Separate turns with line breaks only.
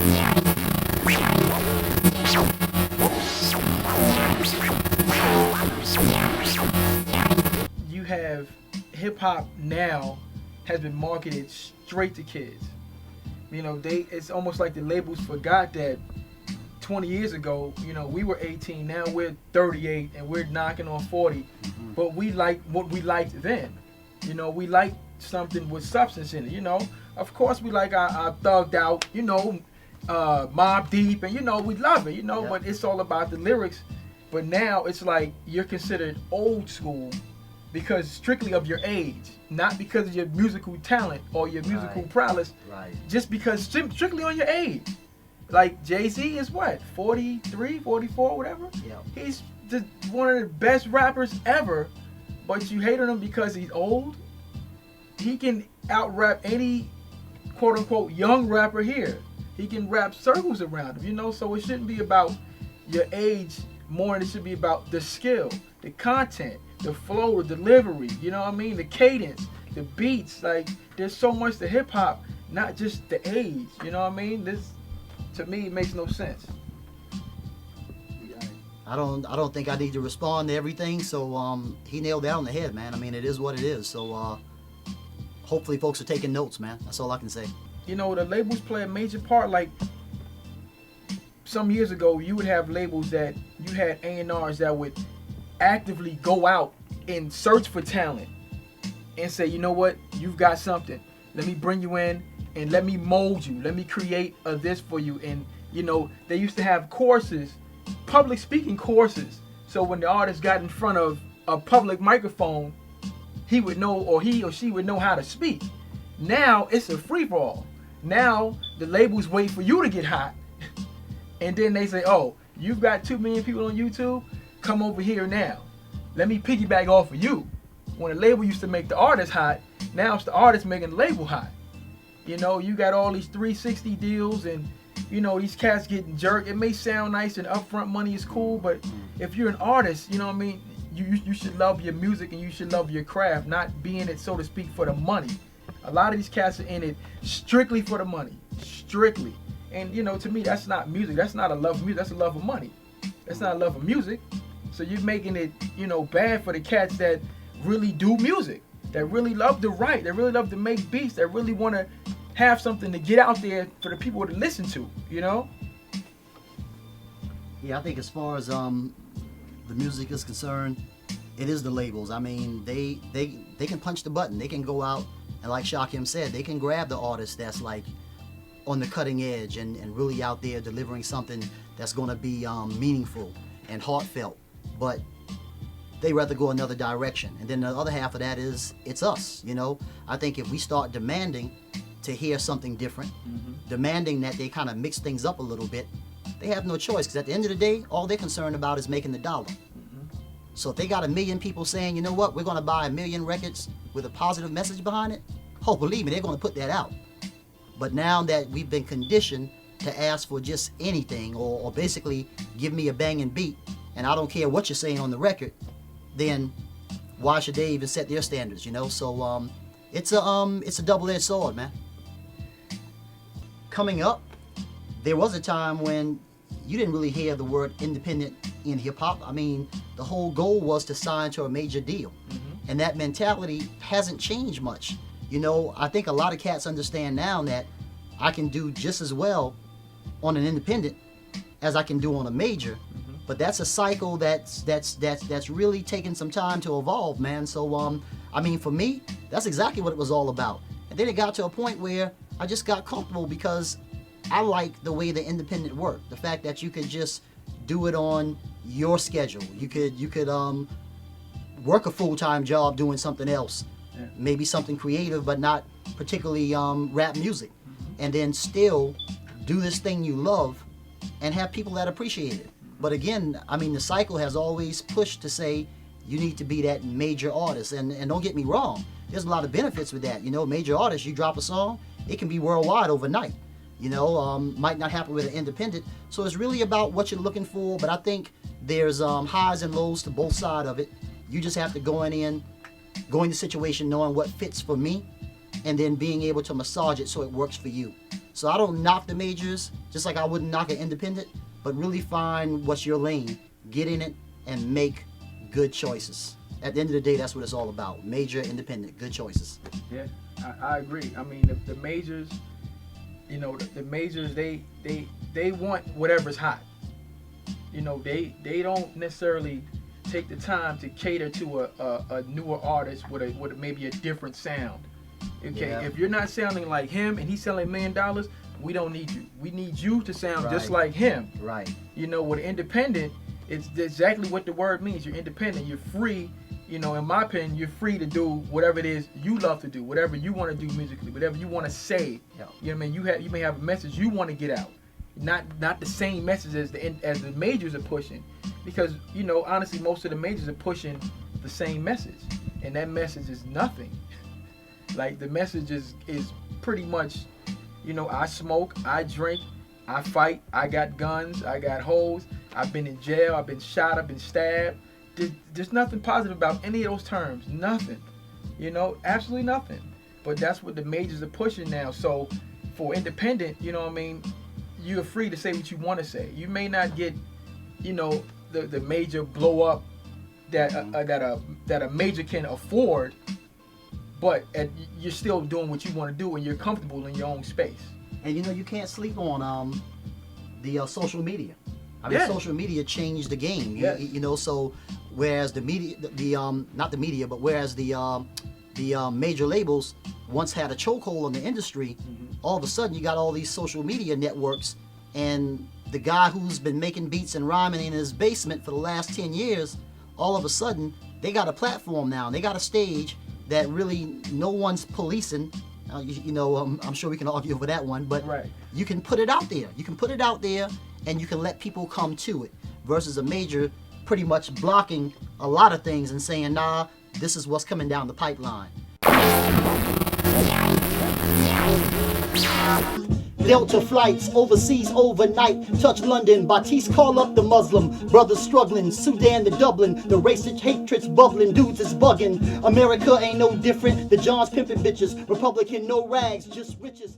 You have hip hop now has been marketed straight to kids. You know, it's almost like the labels forgot that 20 years ago, you know, we were 18, now we're 38 and we're knocking on 40. But we like what we liked then. You know, we like something with substance in it, you know. Of course we like our thugged out, you know, Mob Deep, and you know, we love it, you know, but it's all about the lyrics. But now it's like you're considered old school because strictly of your age, not because of your musical talent or your musical prowess, just because strictly on your age. Like Jay-Z is what, 43, 44, whatever?
Yeah.
He's just one of the best rappers ever, but you hate on him because he's old. He can out-rap any quote-unquote young rapper here. He can rap circles around him, you know, so it shouldn't be about your age more than it should be about the skill, the content, the flow, the delivery, you know what I mean? The cadence, the beats. Like, there's so much to hip-hop, not just the age, you know what I mean? This, to me, makes no sense.
I don't think I need to respond to everything, so he nailed that on the head, man. I mean, it is what it is, so hopefully folks are taking notes, man. That's all I can say.
You know, the labels play a major part. Like, some years ago, you would have labels that you had A&Rs that would actively go out and search for talent and say, you know what, you've got something. Let me bring you in and let me mold you. Let me create this for you. And, you know, they used to have courses, public speaking courses. So when the artist got in front of a public microphone, he would know, or he or she would know how to speak. Now it's a free-for-all. Now the labels wait for you to get hot. And then they say, oh, you've got 2 million people on YouTube? Come over here now. Let me piggyback off of you. When the label used to make the artist hot, now it's the artist making the label hot. You know, you got all these 360 deals and, you know, these cats getting jerked. It may sound nice and upfront money is cool, but if you're an artist, you know what I mean, you should love your music and you should love your craft, not be in it, so to speak, for the money. A lot of these cats are in it strictly for the money. Strictly. And, you know, to me, that's not music. That's not a love of music. That's a love of money. That's not a love of music. So you're making it, you know, bad for the cats that really do music, that really love to write, that really love to make beats, that really want to have something to get out there for the people to listen to, you know?
Yeah, I think as far as the music is concerned, it is the labels. I mean, they can punch the button. They can go out and, like Shakim said, they can grab the artist that's like on the cutting edge and really out there delivering something that's going to be meaningful and heartfelt. But they rather go another direction. And then the other half of that is, it's us, you know? I think if we start demanding to hear something different, demanding that they kind of mix things up a little bit, they have no choice, because at the end of the day, all they're concerned about is making the dollar. So if they got 1 million people saying, you know what, we're going to buy 1 million records with a positive message behind it, oh, believe me, they're going to put that out. But now that we've been conditioned to ask for just anything, or basically give me a banging beat, and I don't care what you're saying on the record, then why should they even set their standards, you know? So it's a double-edged sword, man. Coming up, there was a time when you didn't really hear the word independent in hip-hop. I mean, the whole goal was to sign to a major deal. And that mentality hasn't changed much. You know, I think a lot of cats understand now that I can do just as well on an independent as I can do on a major. But that's a cycle that's really taken some time to evolve, man. So I mean, for me, that's exactly what it was all about. And then it got to a point where I just got comfortable, because I like the way the independent worked. The fact that you could just do it on your schedule. You could work a full-time job doing something else, maybe something creative, but not particularly rap music, and then still do this thing you love and have people that appreciate it. But again, I mean, the cycle has always pushed to say you need to be that major artist. And don't get me wrong, there's a lot of benefits with that. You know, major artist, you drop a song, it can be worldwide overnight. You know, might not happen with an independent. So it's really about what you're looking for. But I think there's highs and lows to both sides of it. You just have to go in the situation knowing what fits for me, and then being able to massage it so it works for you. So I don't knock the majors, just like I wouldn't knock an independent, but really find what's your lane, get in it, and make good choices. At the end of the day, that's what it's all about. Major, independent, good choices.
Yeah, I agree. I mean, the majors, you know, the majors, they want whatever's hot. You know, they don't necessarily take the time to cater to a newer artist with maybe a different sound. Okay,
Yeah.
if you're not sounding like him and he's selling $1 million, we don't need you. We need you to sound just
Right.
like him.
Right.
You know, with independent, it's exactly what the word means. You're independent. You're free. You know, in my opinion, you're free to do whatever it is you love to do, whatever you want to do musically, whatever you want to say.
Yeah.
You know what I mean? You may have a message you want to get out, not the same message as the majors are pushing, because you know honestly most of the majors are pushing the same message, and that message is nothing. Like the message is pretty much, you know, I smoke, I drink, I fight, I got guns, I got hoes, I've been in jail, I've been shot, I've been stabbed. There's nothing positive about any of those terms. Nothing. You know, absolutely nothing. But that's what the majors are pushing now. So for independent, you know what I mean, you're free to say what you want to say. You may not get, you know, the major blow up that a major can afford, but you're still doing what you want to do and you're comfortable in your own space.
And you know, you can't sleep on the social media. I mean,
Yeah.
social media changed the game.
Yes.
You know, so whereas the media, not the media, but whereas the major labels once had a chokehold on the industry, all of a sudden you got all these social media networks, and the guy who's been making beats and rhyming in his basement for the last 10 years, all of a sudden they got a platform now. They got a stage that really no one's policing. I'm sure we can argue over that one, but
Right.
you can put it out there. You can put it out there, and you can let people come to it. Versus a major pretty much blocking a lot of things and saying, nah, this is what's coming down the pipeline. Delta flights overseas overnight, touch London, Batiste call up the Muslim brothers struggling, Sudan to Dublin, the racist hatred's bubbling, dudes is bugging. America ain't no different, the Johns pimping bitches, Republican no rags, just riches.